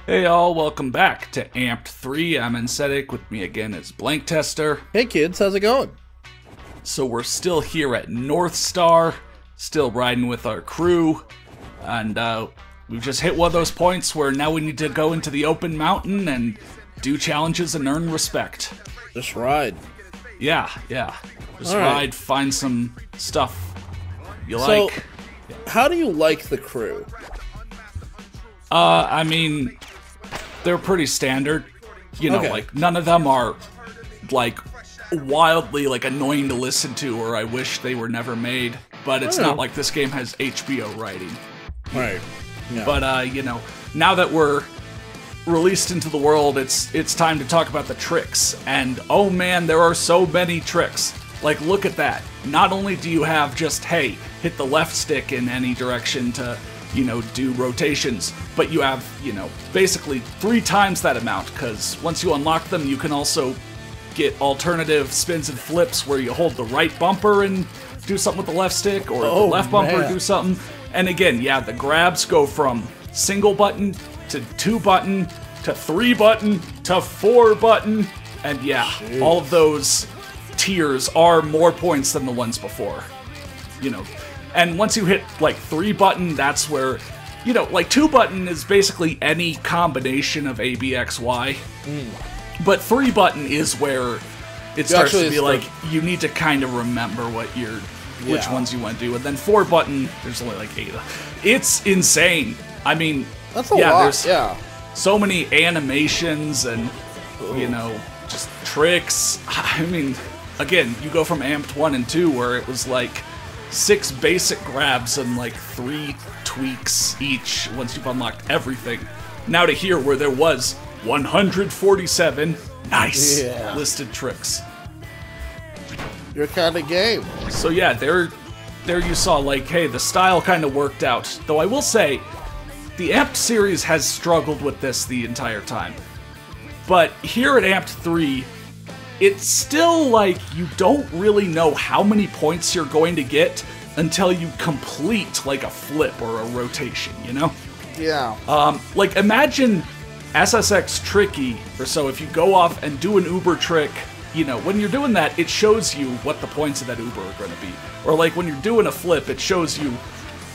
Hey all, welcome back to Amped 3. I'm Encetic, with me again is Blank Tester. Hey kids, how's it going? So we're still here at Northstar, still riding with our crew, and we've just hit one of those points where now we need to go into the open mountain and do challenges and earn respect. Just ride. Yeah. Just All right. ride, find some stuff you like. How do you like the crew? I mean, they're pretty standard. You know, Okay. like, none of them are, like, wildly, like, annoying to listen to, or I wish they were never made. But it's not like this game has HBO writing. Right. Yeah. But, you know, now that we're released into the world, it's time to talk about the tricks. And, oh man, there are so many tricks. Like, look at that. Not only do you have just, hey, hit the left stick in any direction to, you know, do rotations, but you have, you know, basically 3 times that amount, because once you unlock them, you can also get alternative spins and flips where you hold the right bumper and do something with the left stick, or the left bumper and do something. And again, yeah, the grabs go from single button to 2 button to 3 button to 4 button, and yeah, all of those tiers are more points than the ones before, you know. And once you hit, like, 3 button, that's where, you know, like, 2 button is basically any combination of A, B, X, Y. But 3 button is where it starts to be like, you need to kind of remember what which ones you want to do. And then 4 button, there's only like 8. It's insane. I mean, that's a lot, there's so many animations and, you know, just tricks. I mean, again, you go from Amped 1 and 2, where it was like 6 basic grabs and like 3 tweaks each once you've unlocked everything. Now to here, where there was 147 listed tricks. Your kind of game. So yeah, there you saw, like, hey, the style kind of worked out. Though I will say, the Amped series has struggled with this the entire time. But here at Amped 3, it's still like you don't really know how many points you're going to get until you complete, like, a flip or a rotation, you know? Yeah. Like, imagine SSX Tricky, or so, if you go off and do an Uber trick, you know, when you're doing that, it shows you what the points of that Uber are going to be. Or, like, when you're doing a flip, it shows you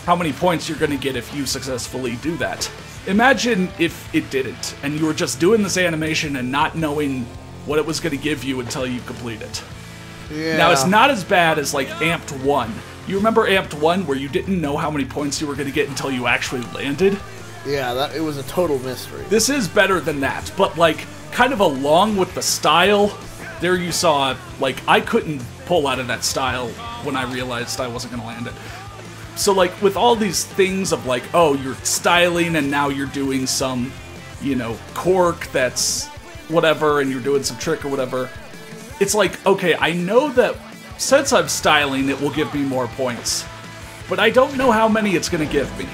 how many points you're going to get if you successfully do that. Imagine if it didn't, and you were just doing this animation and not knowing what it was going to give you until you complete it. Yeah. Now, it's not as bad as, like, Amped 1. You remember Amped 1, where you didn't know how many points you were going to get until you actually landed? Yeah, it was a total mystery. This is better than that, but, like, kind of along with the style, there you saw, like, I couldn't pull out of that style when I realized I wasn't going to land it. So, like, with all these things of, like, oh, you're styling and now you're doing some, you know, cork that's whatever, and you're doing some trick or whatever, it's like, okay, I know that since I'm styling, it will give me more points, but I don't know how many it's going to give me.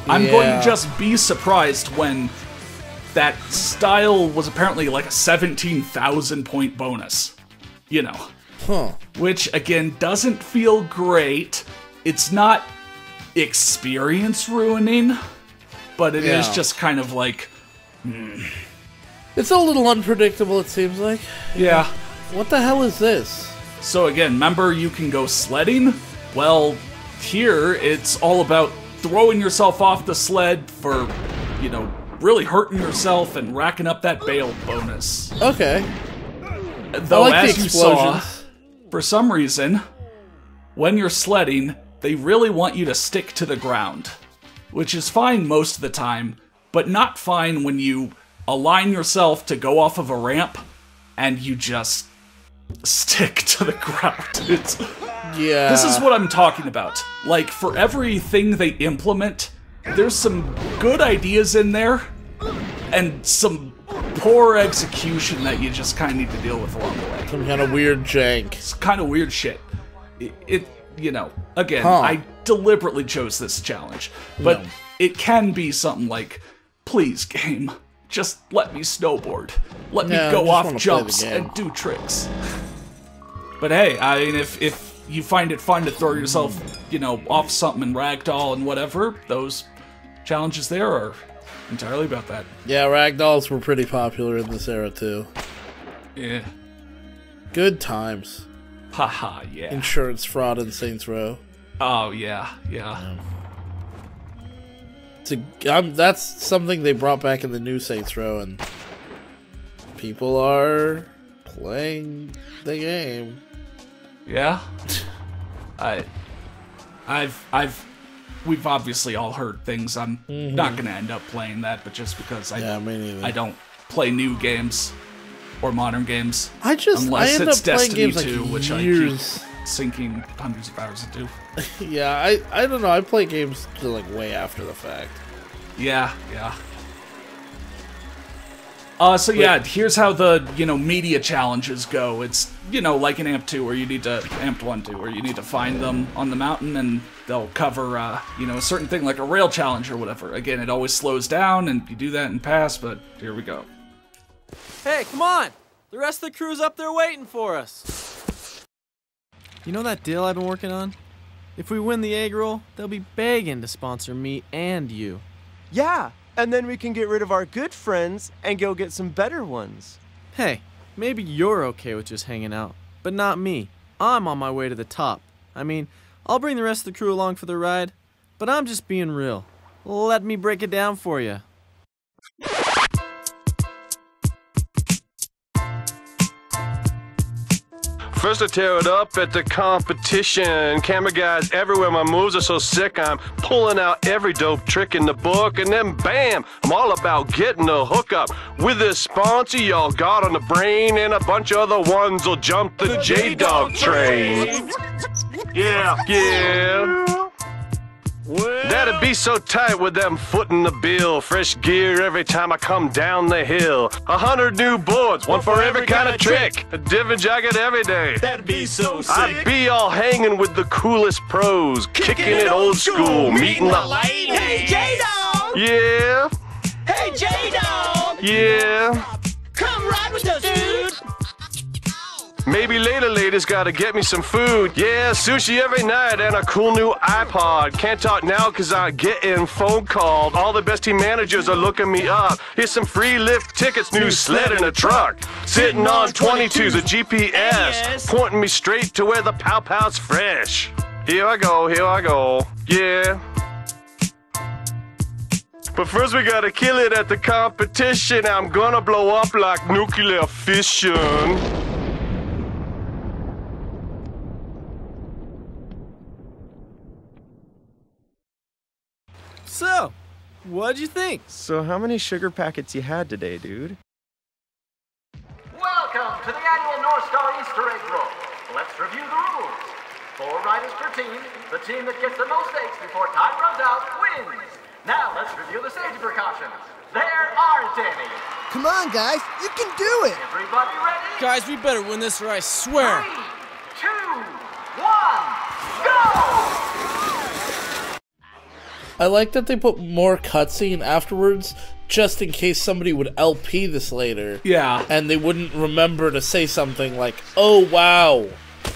I'm going to just be surprised when that style was apparently like a 17,000 point bonus, you know. Huh. Which, again, doesn't feel great. It's not experience ruining, but it is just kind of like, It's a little unpredictable, it seems like. yeah. What the hell is this? So again, remember you can go sledding? Well, here it's all about throwing yourself off the sled for, you know, really hurting yourself and racking up that bail bonus. Okay. Though, I like as the you saw, explosions. for some reason, when you're sledding, they really want you to stick to the ground, which is fine most of the time, but not fine when you align yourself to go off of a ramp and you just stick to the ground. This is what I'm talking about. Like, for everything they implement, there's some good ideas in there, and some poor execution that you just kind of need to deal with along the way. Some kind of weird jank. It's kind of weird shit. You know, again, I deliberately chose this challenge, but it can be something like, please, game, just let me snowboard. Let me go off jumps and do tricks. But hey, I mean, if you find it fun to throw yourself, you know, off something and ragdoll and whatever, those challenges there are entirely about that. Yeah, ragdolls were pretty popular in this era too. Yeah. Good times. Haha, yeah. Insurance fraud in Saints Row. Oh, yeah. That's something they brought back in the new Saints Row, and people are playing the game. Yeah. We've obviously all heard things. I'm not gonna end up playing that, but just because I don't play new games or modern games. Unless end it's up playing Destiny games 2, like which years. I keep sinking hundreds of hours into. Yeah, I don't know. I play games like way after the fact. Yeah. So yeah, here's how the, media challenges go. It's, like an AMP 2 where you need to, AMP 1, 2, where you need to find them on the mountain and they'll cover, a certain thing like a rail challenge or whatever. Again, it always slows down and you do that and pass, but here we go. Hey, come on! The rest of the crew's up there waiting for us. You know that deal I've been working on? If we win the egg roll, they'll be begging to sponsor me and you. Yeah, and then we can get rid of our good friends and go get some better ones. Hey, maybe you're okay with just hanging out, but not me. I'm on my way to the top. I mean, I'll bring the rest of the crew along for the ride, but I'm just being real. Let me break it down for you. First I tear it up at the competition. Camera guys everywhere, my moves are so sick. I'm pulling out every dope trick in the book, and then bam, I'm all about getting a hookup with this sponsor y'all got on the brain, and a bunch of other ones will jump the J-Dog train. Yeah. That'd be so tight with them footing the bill. Fresh gear every time I come down the hill. 100 new boards, one for every kind of trick. A different jacket every day. That'd be so sick. I'd be all hanging with the coolest pros. Kicking it old school, meeting the ladies. Hey, J-Dog! Yeah. Hey, J-Dog! Yeah. Come ride with us, dude! Maybe later, ladies, gotta get me some food. Yeah, sushi every night and a cool new iPod. Can't talk now cause I'm getting phone called. All the best team managers are looking me up. Here's some free lift tickets, new sled in a truck. Sitting on 22's a GPS, pointing me straight to where the pow-pow's fresh. Here I go, yeah. But first we gotta kill it at the competition. I'm gonna blow up like nuclear fission. So, what'd you think? So how many sugar packets you had today, dude? Welcome to the annual Northstar Easter egg roll. Let's review the rules. 4 riders per team. The team that gets the most eggs before time runs out wins. Now let's review the safety precautions. There are Danny. Come on, guys. You can do it. Everybody ready? Guys, we better win this or I swear. 3, 2, 1, go! I like that they put more cutscene afterwards, just in case somebody would LP this later. Yeah. And they wouldn't remember to say something like, "Oh wow."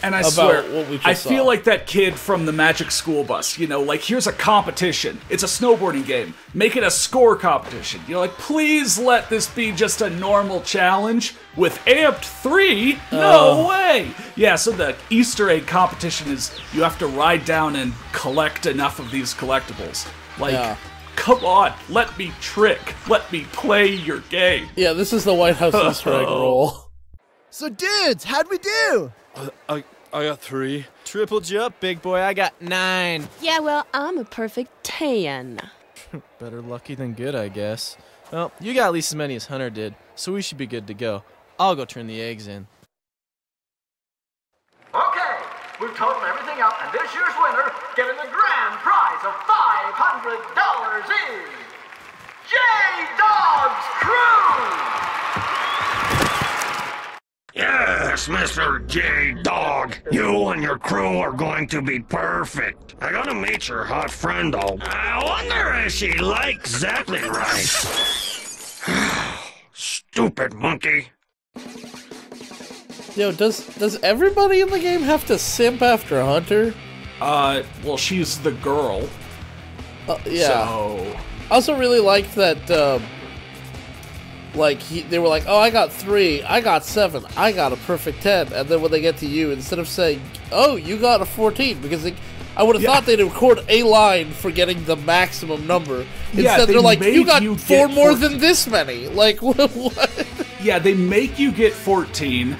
And I about swear, what we just I saw. feel like that kid from the Magic School Bus. Like, here's a competition. It's a snowboarding game. Make it a score competition. Like, please let this be just a normal challenge with Amped 3? No way! Yeah, so the Easter egg competition is you have to ride down and collect enough of these collectibles. Like, come on, let me trick. Let me play your game. Yeah, this is the White House Easter egg roll. So, dudes, how'd we do? I got 3. Tripled you up, big boy. I got 9. Yeah, well, I'm a perfect 10. Better lucky than good, I guess. Well, you got at least as many as Hunter did, so we should be good to go. I'll go turn the eggs in. Okay, we've totaled everything up, and this year's winner, getting the grand prize of $500 is J-Dog's Crew! Yes, Mr. J-Dog. You and your crew are going to be perfect. I gotta meet your hot friend, though. I wonder if she likes exactly right. Stupid monkey. Yo, does everybody in the game have to simp after Hunter? Well, she's the girl. Yeah. So, I also really liked that, they were like, oh, I got 3, I got 7, I got a perfect 10, and then when they get to you, instead of saying, oh, you got a 14, because I would have thought they'd record a line for getting the maximum number. Instead, they're like, you got 4 more than this many. Like, what? Yeah, they make you get 14.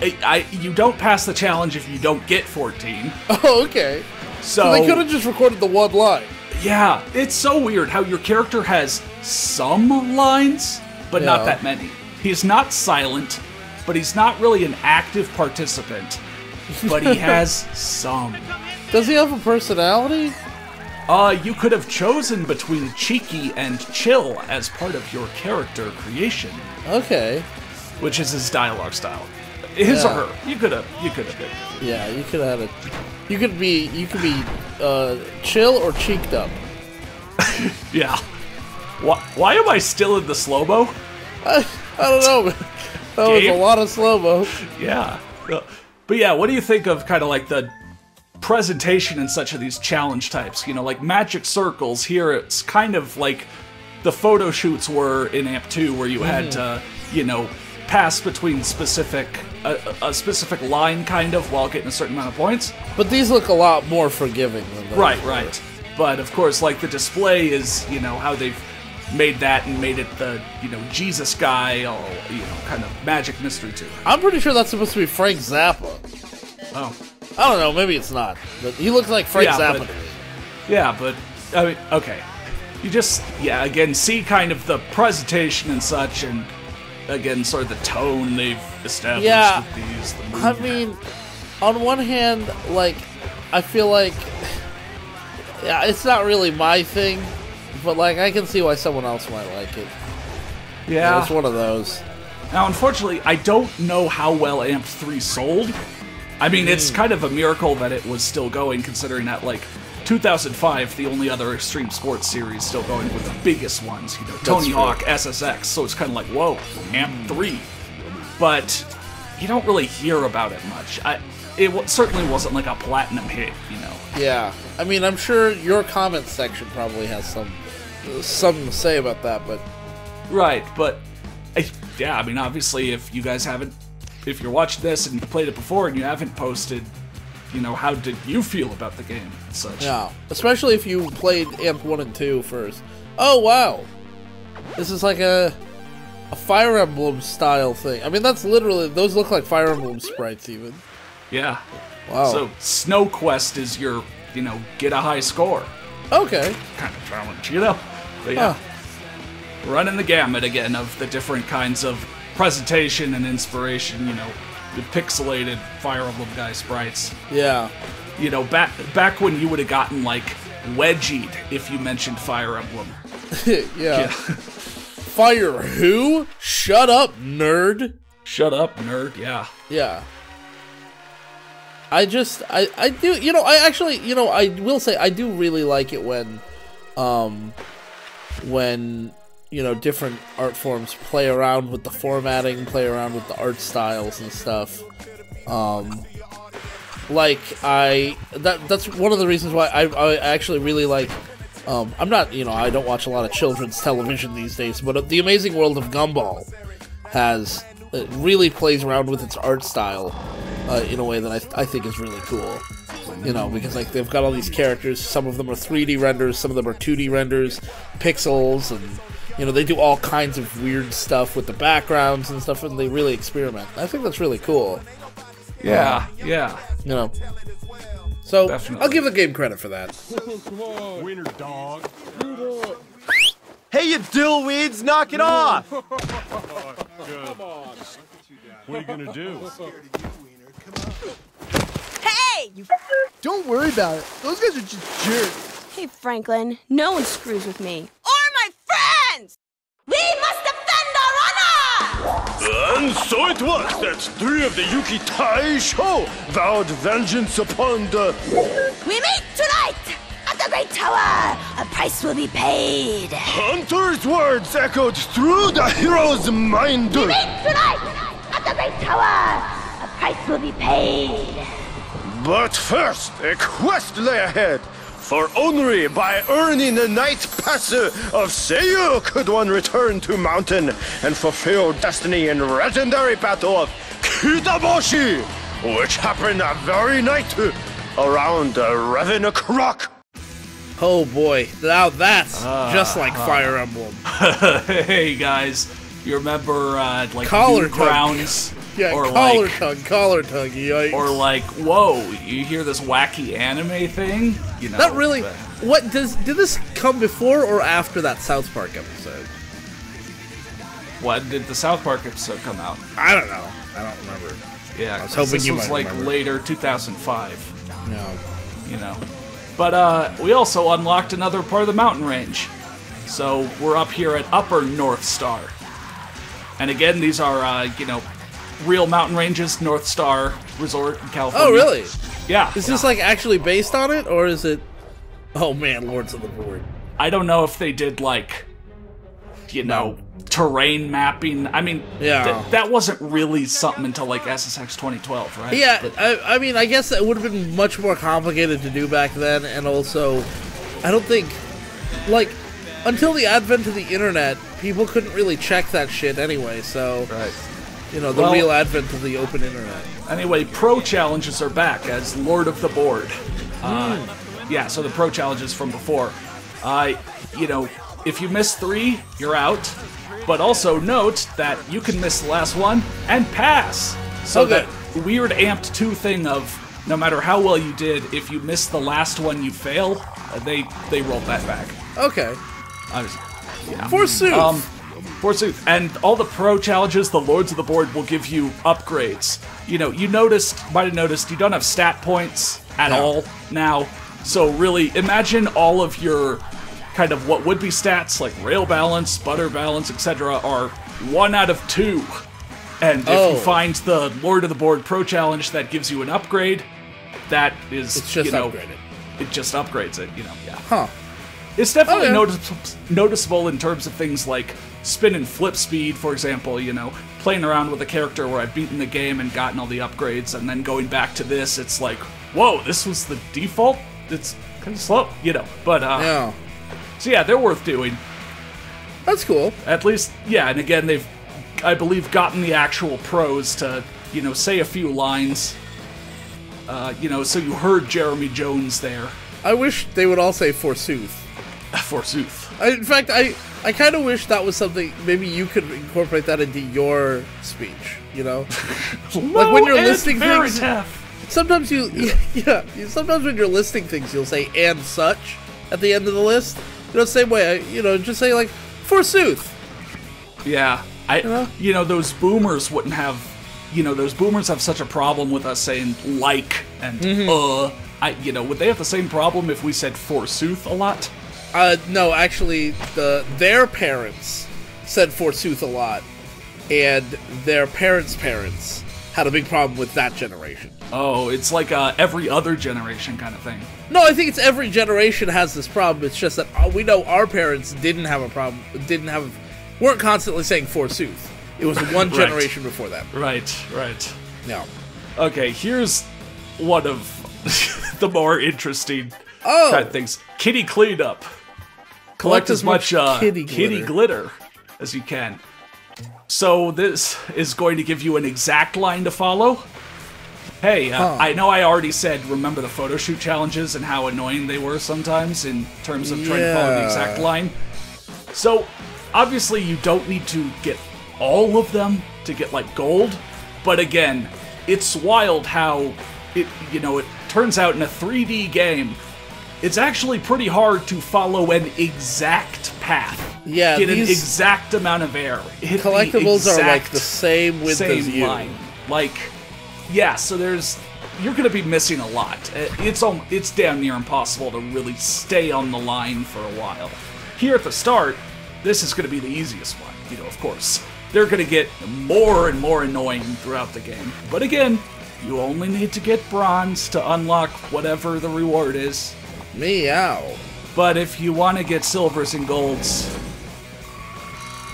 You don't pass the challenge if you don't get 14. Oh, okay. So they could have just recorded the one line. Yeah, it's so weird how your character has some lines, but not that many. He's not silent, but he's not really an active participant. But he has some. Does he have a personality? You could have chosen between cheeky and chill as part of your character creation. Okay. Which is his dialogue style. His or her. You could have been. Yeah, you could have had it. You could be chill or cheeked up. Yeah. Why am I still in the slow-mo? I don't know. That was a lot of slow-mo. Yeah. But yeah, what do you think of kind of like the presentation in such of these challenge types? You know, like Magic Circles, here it's kind of like the photo shoots were in AMP 2, where you had to, you know, pass between a specific line kind of while getting a certain amount of points. But these look a lot more forgiving than those. Right. But of course, like the display is, you know, how they've made that and made it the, you know, Jesus guy, all, you know, kind of magic mystery to it. I'm pretty sure that's supposed to be Frank Zappa. Oh. I don't know, maybe it's not. But he looks like Frank Zappa to me. Yeah, but, I mean, okay. You just, again, see kind of the presentation and such, and again, sort of the tone they've established with these. I mean, on one hand, like, I feel like, it's not really my thing, but, like, I can see why someone else might like it. Yeah. It's one of those. Now, unfortunately, I don't know how well AMP 3 sold. I mean, it's kind of a miracle that it was still going, considering that, like, 2005, the only other extreme sports series still going with the biggest ones, you know, Tony Hawk, SSX, so it's kind of like, whoa, AMP 3. But you don't really hear about it much. It certainly wasn't like a platinum hit, you know. Yeah, I mean, I'm sure your comments section probably has something to say about that, but... Right, but, yeah, I mean, obviously, if you guys haven't, if you're watching this and you've played it before and you haven't posted, you know, how did you feel about the game and such? Yeah, especially if you played AMP 1 and 2 first. Oh, wow! This is like a Fire Emblem style thing. I mean, that's literally, those look like Fire Emblem sprites even. Yeah. Wow. So, Snow Quest is your, you know, get a high score. Okay. Kind of challenge, you know? But yeah. Running the gamut again of the different kinds of presentation and inspiration, you know, the pixelated Fire Emblem guy sprites. Yeah. You know, back when you would have gotten, like, wedgied if you mentioned Fire Emblem. Yeah. Fire who? Shut up, nerd. Shut up, nerd, yeah. Yeah. I do, you know, I will say, I do really like it when, you know, different art forms play around with the formatting, play around with the art styles and stuff. That's one of the reasons why I actually really like, I'm not, you know, I don't watch a lot of children's television these days, but The Amazing World of Gumball it really plays around with its art style in a way that I think is really cool. You know, because like they've got all these characters, some of them are 3D renders, some of them are 2D renders, pixels, and you know, they do all kinds of weird stuff with the backgrounds and stuff, and they really experiment. I think that's really cool. Yeah. You know. So, Definitely. I'll give the game credit for that. Winner, dog. Hey, you dillweeds, knock it off! Good. What are you gonna do? Hey! You Don't worry about it. Those guys are just jerks. Hey, Franklin, no one screws with me. Or my friends! We must defend our honor! And so it was that 3 of the Yuki Tai Sho vowed vengeance upon the... We meet tonight at the Great Tower! A price will be paid! Hunter's words echoed through the hero's mind. We meet tonight at the Great Tower! A price will be paid! But first, a quest lay ahead. For only by earning the night pass of Seiyu could one return to mountain and fulfill destiny in legendary battle of Kitaboshi, which happened that very night around 11 o'clock. Oh boy, now that's just like Fire Emblem. Hey guys, you remember like Collar Grounds? Yeah, or collar like, tug, yikes. Or like, whoa, you hear this wacky anime thing? You know, Not really. What did this come before or after that South Park episode? When did the South Park episode come out? I don't know. I don't remember. Yeah, I was hoping this you was might like remember. later 2005. No. You know. But we also unlocked another part of the mountain range. So we're up here at Upper Northstar. And again, these are, you know, real mountain ranges, Northstar Resort in California. Oh, really? Yeah. Is this like actually based on it, or is it... Oh man, Lords of the Board. I don't know if they did, like, you know, terrain mapping. I mean, Yeah. that wasn't really something until, like, SSX 2012, right? Yeah, But- I mean, I guess it would have been much more complicated to do back then, and also, I don't think, like, until the advent of the internet, people couldn't really check that shit anyway, so, Right. you know, the Well- real advent of the open internet. Anyway, pro challenges are back as Lord of the Board. Yeah, so the pro challenges from before. You know, if you miss 3, you're out. But also note that you can miss the last one and pass. So Okay. that weird amped 2 thing of no matter how well you did, if you miss the last one, you fail. They rolled that back. Okay. Yeah. Forsooth. Forsooth. And all the pro challenges, the Lords of the Board will give you upgrades. You know, might have noticed, you don't have stat points at all now. So really, imagine all of your kind of what would be stats, like rail balance, butter balance, etc., are 1 out of 2. And if you find the Lord of the Board pro challenge that gives you an upgrade, that is, It's just you know, upgraded. it just upgrades it, you know, yeah. Huh. It's definitely Okay. noticeable in terms of things like spin and flip speed, for example, you know, playing around with a character where I've beaten the game and gotten all the upgrades, and then going back to this, it's like, whoa, this was the default? It's kind of slow, you know, but, Yeah. so yeah, they're worth doing. That's cool. At least, yeah, and again, they've, I believe, gotten the actual pros to, you know, say a few lines, you know, so you heard Jeremy Jones there. I wish they would all say Forsooth. Forsooth. In fact, I kind of wish that was something, maybe you could incorporate that into your speech, you know? Like when you're listing things, sometimes sometimes when you're listing things, you'll say "and such" at the end of the list. You know, same way, you know, just say like "forsooth." Yeah, you know, those boomers wouldn't have, you know, those boomers have such a problem with us saying like and you know, would they have the same problem if we said forsooth a lot? No, actually, their parents said "forsooth" a lot, and their parents' parents had a big problem with that generation. Oh, it's like every other generation kind of thing. No, I think it's every generation has this problem. It's just that we know our parents didn't have a problem, weren't constantly saying "forsooth." It was one Right. generation before that. Right. No. Okay, here's one of the more interesting Oh. kind of things. Kitty cleanup. Collect as much kitty glitter as you can. So this is going to give you an exact line to follow. Hey, I know I already said remember the photo shoot challenges and how annoying they were sometimes in terms of trying to follow the exact line. So obviously you don't need to get all of them to get like gold, but again, it's wild how it turns out in a 3D game, it's actually pretty hard to follow an exact path. Yeah, get an exact amount of air. Hit the collectibles are like exact the same width as you. line. Like, yeah, so you're going to be missing a lot. It's damn near impossible to really stay on the line for a while. Here at the start, this is going to be the easiest one, you know, of course. They're going to get more and more annoying throughout the game. But again, you only need to get bronze to unlock whatever the reward is. Meow. But if you want to get silvers and golds...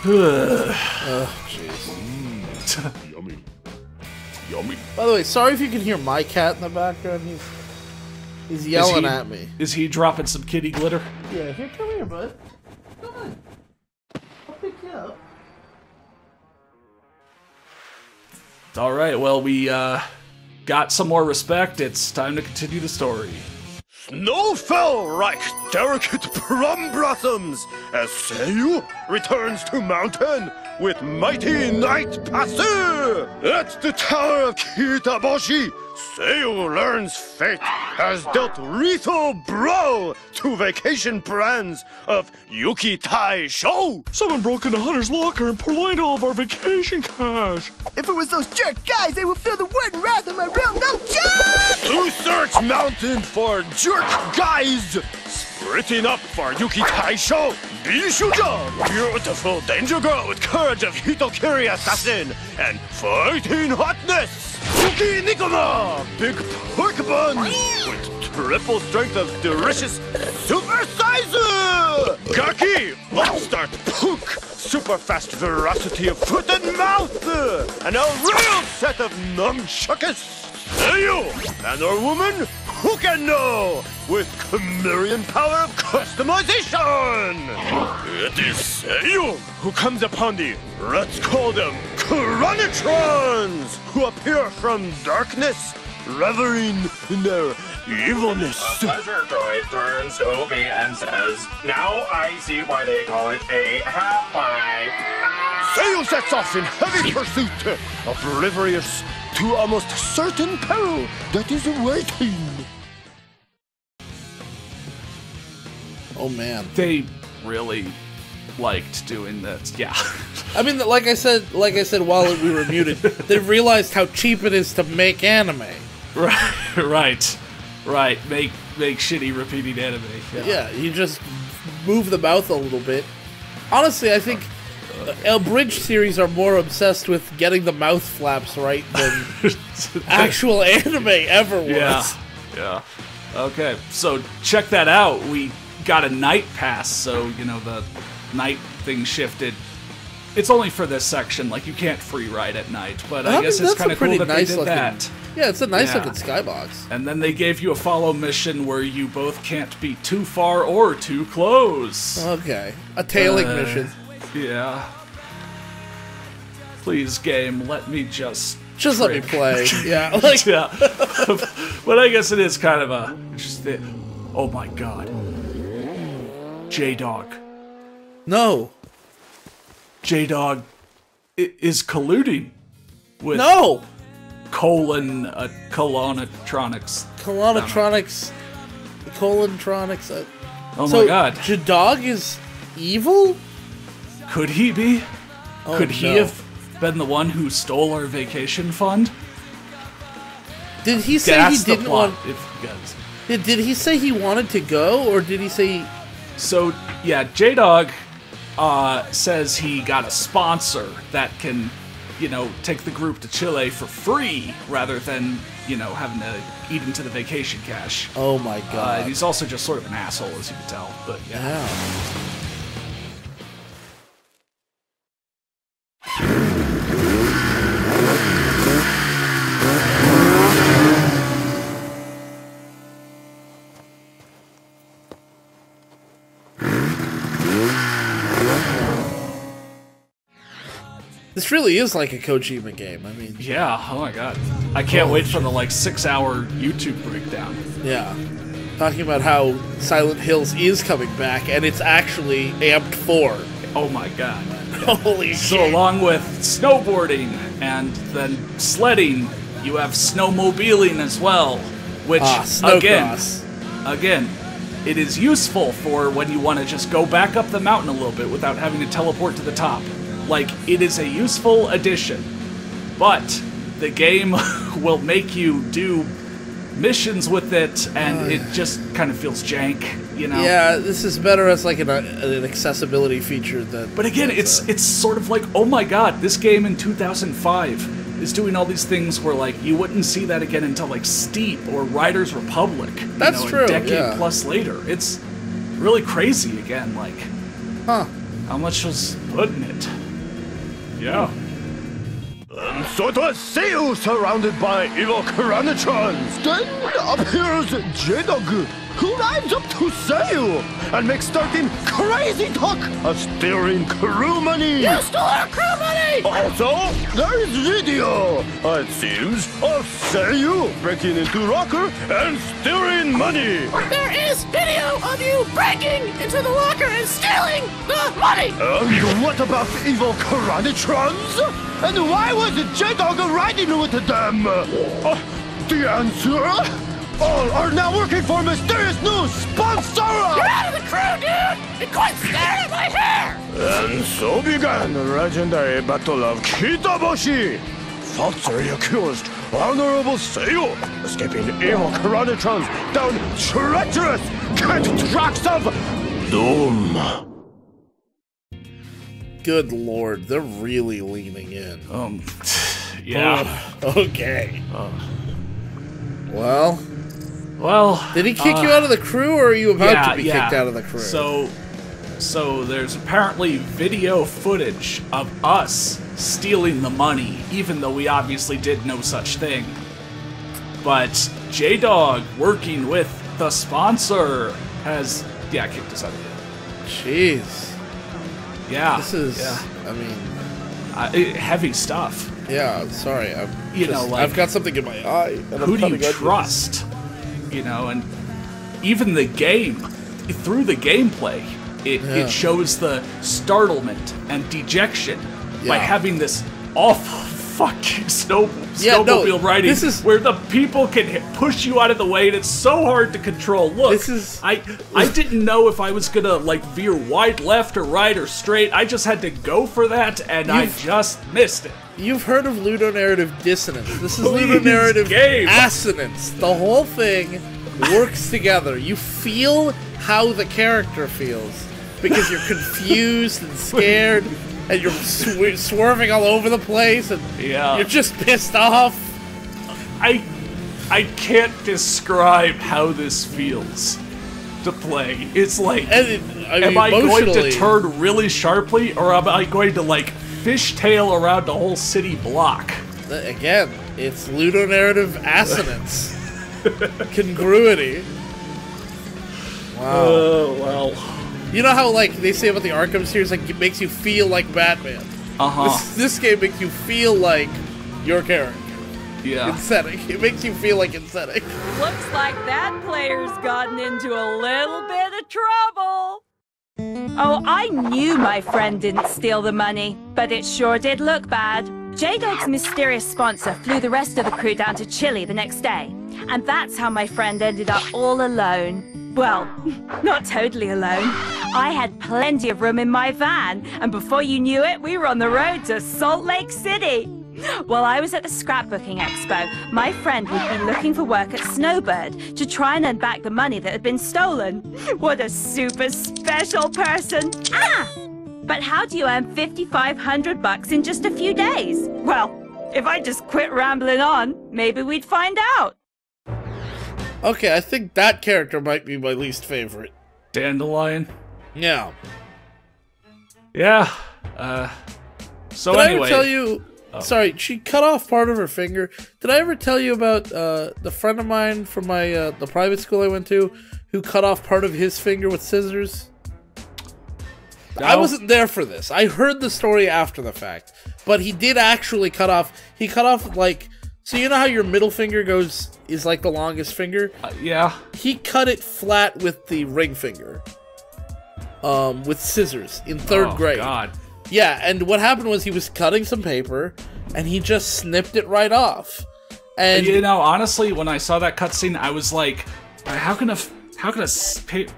Oh, jeez. Yummy. By the way, sorry if you can hear my cat in the background. He's He's yelling at me. Is he dropping some kitty glitter? Yeah, here, come here, bud. Come on. I'll pick you up. All right, well, we got some more respect. It's time to continue the story. Snowfell like delicate plum blossoms as Seiyu returns to mountain with mighty night passer. At the tower of Kitaboshi, Seiyu learns fate has dealt lethal blow to vacation plans of Yuki Taisho. Someone broke into Hunter's locker and purloined all of our vacation cash. If it was those jerk guys, they would feel the word and wrath of my real no job! To search mountain for jerk guys. Sprinting up for Yuki Taisho, Bishuja, beautiful danger girl with courage of Hitokiri assassin and fighting hotness. Yuki Nikoma, big pork bun with triple strength of delicious super size. Gaki, upstart punk, super fast veracity of foot and mouth, and a real set of nunchuckus. Seiyu, man or woman, who can know? With chameleon power of customization! It is Seiyu who comes upon the, let's call them, Chronitrons, who appear from darkness, reveling in their evilness. A pleasure droid turns to me and says, now I see why they call it a half-pipe. Seiyu sets off in heavy pursuit, oblivious to almost certain peril that is awaiting. Oh man, they really liked doing this. Yeah, I mean, like I said, while we were muted, they realized how cheap it is to make anime. Right. Make shitty repeating anime. Yeah, you just move the mouth a little bit. Honestly, I think Abridged series are more obsessed with getting the mouth flaps right than actual anime ever was. Yeah. Okay, so check that out. We got a night pass, so the night thing shifted. It's only for this section, like you can't free ride at night, but I guess it's kind of cool that they did that. Yeah, it's a nice looking skybox. And then they gave you a follow mission where you both can't be too far or too close. Okay, a tailing mission. Yeah. Please, game, let me just let me play. Yeah, yeah. But I guess it is kind of a oh my god. J-Dog. No. J-Dog is colluding with Colonitronics. Oh my god. J-Dog is evil? Could he be? Oh, Could he have been the one who stole our vacation fund? Did he say he didn't want... Did he say he wanted to go, or did he say... So, yeah, J-Dog says he got a sponsor that can, take the group to Chile for free rather than, having to eat into the vacation cash. Oh my god. He's also just sort of an asshole, as you can tell, but yeah. This really is like a Kojima game. I mean, yeah. Oh my god, I can't wait for the 6-hour YouTube breakdown. Yeah, talking about how Silent Hills is coming back, and it's actually amped 4. Oh my god! Holy shit! So along with snowboarding and then sledding, you have snowmobiling as well, which again, it is useful for when you want to just go back up the mountain a little bit without having to teleport to the top. It is a useful addition, but the game will make you do missions with it, and it just kind of feels jank, Yeah, this is better as an accessibility feature than... But again, it's sort of like, oh my god, this game in 2005 is doing all these things where, you wouldn't see that again until, Steep or Riders Republic. That's true, a decade plus later. It's really crazy again, how much was put in it. Yeah. And so it was Seiyu surrounded by evil Karanetrons. Then appears J-Dog, who rides up to Seiyu and makes starting crazy talk of stealing crew money. You stole our crew money! Also, there is video, it seems, of Seiyu breaking into locker and stealing money. There is video of you breaking into the locker and stealing the money! And what about evil Karanetrons? And why was J-Dog riding with them? The answer? All are now working for mysterious new sponsor! Get out of the crew, dude! And quit staring at my hair! And so began the legendary battle of Kitaboshi. Falsely accused Honorable Seiyu, escaping evil Karanetrons down treacherous cat tracks of doom. Good lord, they're really leaning in. Yeah. Okay. Well, did he kick you out of the crew, or are you about to be kicked out of the crew? So there's apparently video footage of us stealing the money, even though we obviously did no such thing. But J-Dog, working with the sponsor, has kicked us out of here. Jeez. Yeah. This is, I mean... heavy stuff. Yeah, I'm sorry. I've got something in my eye. And who do you trust? You know, and even the game, through the gameplay, it shows the startlement and dejection by having this awful fucking snowmobile riding where the people can push you out of the way and it's so hard to control. Look, I didn't know if I was gonna like veer wide left or right or straight. I just had to go for that and I just missed it. You've heard of ludonarrative dissonance. This is ludonarrative assonance. The whole thing works together. You feel how the character feels because you're confused and scared and you're swerving all over the place and you're just pissed off. I can't describe how this feels to play. It's like, am I going to turn really sharply or am I going to like fishtail around the whole city block? Again, it's ludonarrative assonance. Congruity. Wow. Oh, well. You know how, like, they say about the Arkham series, like, it makes you feel like Batman? This game makes you feel like your character. Yeah. In setting. It makes you feel like in setting. Looks like that player's gotten into a little bit of trouble. Oh, I knew my friend didn't steal the money, but it sure did look bad. J-Dog's mysterious sponsor flew the rest of the crew down to Chile the next day, and that's how my friend ended up all alone. Well, not totally alone. I had plenty of room in my van, and before you knew it, we were on the road to Salt Lake City. While I was at the scrapbooking expo, my friend would be looking for work at Snowbird to try and earn back the money that had been stolen. What a super special person. But how do you earn $5,500 in just a few days? Well, if I just quit rambling on, maybe we'd find out. Okay, I think that character might be my least favorite. Dandelion? Yeah. Yeah. So Did anyway... I ever tell you... Sorry, she cut off part of her finger. Did I ever tell you about the friend of mine from my the private school I went to who cut off part of his finger with scissors? No. I wasn't there for this. I heard the story after the fact. But he did actually cut off... He cut off, like... So you know how your middle finger is like the longest finger? Yeah. He cut it flat with the ring finger. With scissors in third grade. God. Yeah, and what happened was he was cutting some paper, and he just snipped it right off. And you know, honestly, when I saw that cutscene, I was like, how can a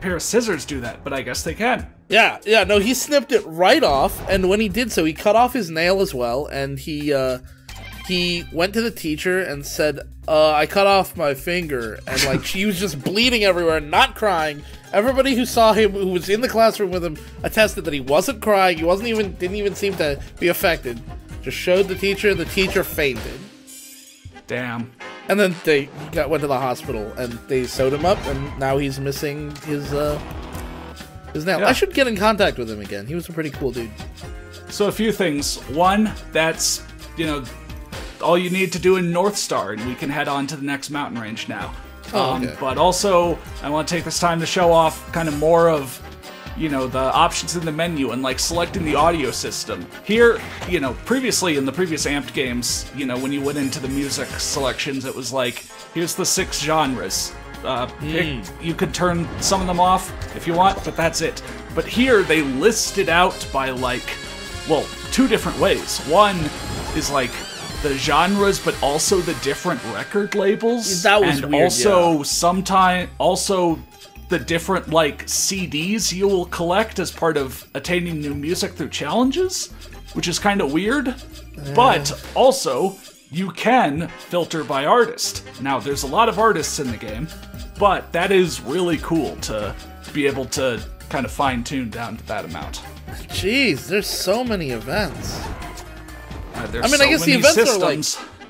pair of scissors do that? But I guess they can. Yeah, no, he snipped it right off, and when he did so, he cut off his nail as well, and he went to the teacher and said, I cut off my finger, and like she was just bleeding everywhere and not crying. Everybody who saw him, who was in the classroom with him, attested that he wasn't crying. He didn't even seem to be affected. Just showed the teacher fainted. Damn. And then went to the hospital and they sewed him up, and now he's missing his nail. Yeah. I should get in contact with him again. He was a pretty cool dude. So a few things. One, that's, you know, all you need to do in Northstar, and we can head on to the next mountain range now. Okay. But also, I want to take this time to show off kind of more of, the options in the menu and, like, selecting the audio system. Here, previously in the previous Amped games, when you went into the music selections, it was like, here's the 6 genres. You could turn some of them off if you want, but that's it. But here, they list it out by, like, 2 different ways. One is, like, the genres, but also the different record labels. That was and weird, also the different, like, CDs you will collect as part of attaining new music through challenges, which is kind of weird. But also, you can filter by artist. Now, there's a lot of artists in the game, but that is really cool to be able to kind of fine-tune down to that amount. Jeez, there's so many events. I guess the events are like,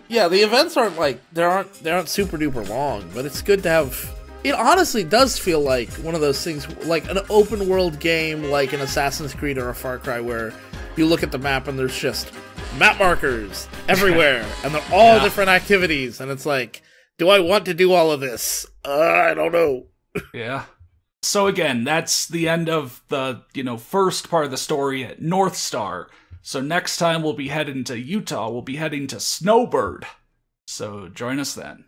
the events aren't like they aren't super duper long, but it's good to have. It honestly does feel like one of those things, like an open world game, like an Assassin's Creed or a Far Cry, where you look at the map and there's just map markers everywhere, and they're all different activities, and it's like, do I want to do all of this? I don't know. Yeah. So again, that's the end of the first part of the story at Northstar. So next time we'll be heading to Utah, we'll be heading to Snowbird. So join us then.